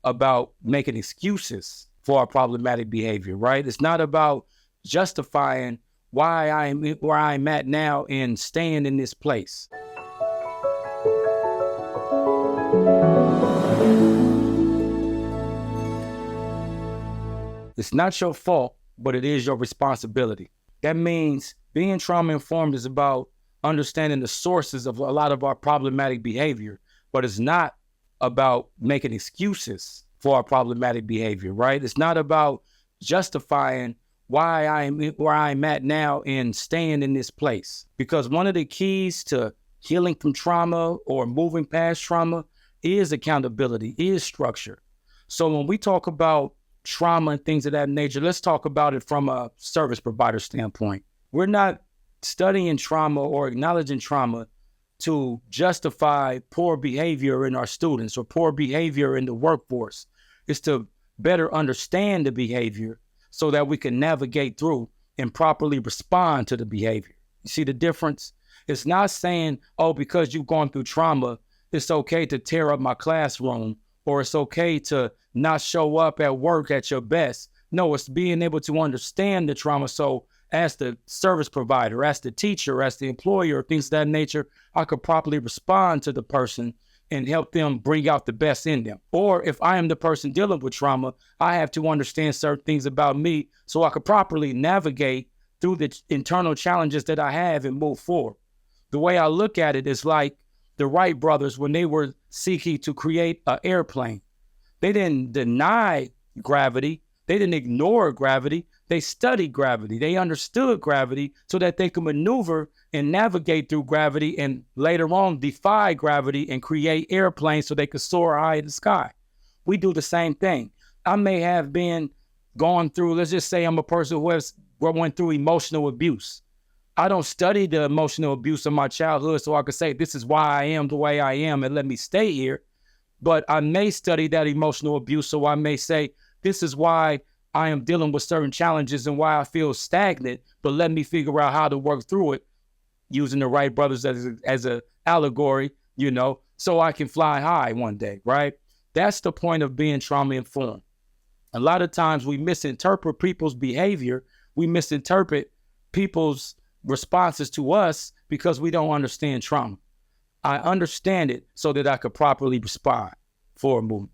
about making excuses for our problematic behavior, right? It's not about justifying why I'm where I'm at now and staying in this place. It's not your fault, but it is your responsibility. That means being trauma informed is about understanding the sources of a lot of our problematic behavior, but it's not about making excuses for our problematic behavior, right? It's not about justifying why I'm where I'm at now and staying in this place. Because one of the keys to healing from trauma or moving past trauma is accountability, is structure. So when we talk about trauma and things of that nature, let's talk about it from a service provider standpoint. We're not studying trauma or acknowledging trauma to justify poor behavior in our students or poor behavior in the workforce. It's to better understand the behavior so that we can navigate through and properly respond to the behavior. You see the difference? It's not saying, oh, because you've gone through trauma, it's okay to tear up my classroom, or it's okay to not show up at work at your best. No, it's being able to understand the trauma. So as the service provider, as the teacher, as the employer, things of that nature, I could properly respond to the person and help them bring out the best in them. Or if I am the person dealing with trauma, I have to understand certain things about me so I could properly navigate through the internal challenges that I have and move forward. The way I look at it is like the Wright brothers when they were seeking to create an airplane. They didn't deny gravity. They didn't ignore gravity. They studied gravity. They understood gravity so that they could maneuver and navigate through gravity and later on defy gravity and create airplanes so they could soar high in the sky. We do the same thing. I may have been going through, let's just say I'm a person who went through emotional abuse. I don't study the emotional abuse of my childhood so I could say this is why I am the way I am and let me stay here. But I may study that emotional abuse so I may say this is why I am dealing with certain challenges and why I feel stagnant, but let me figure out how to work through it using the Wright brothers as a allegory, so I can fly high one day, right? That's the point of being trauma informed. A lot of times we misinterpret people's behavior. We misinterpret people's responses to us because we don't understand trauma. I understand it so that I could properly respond for a movement.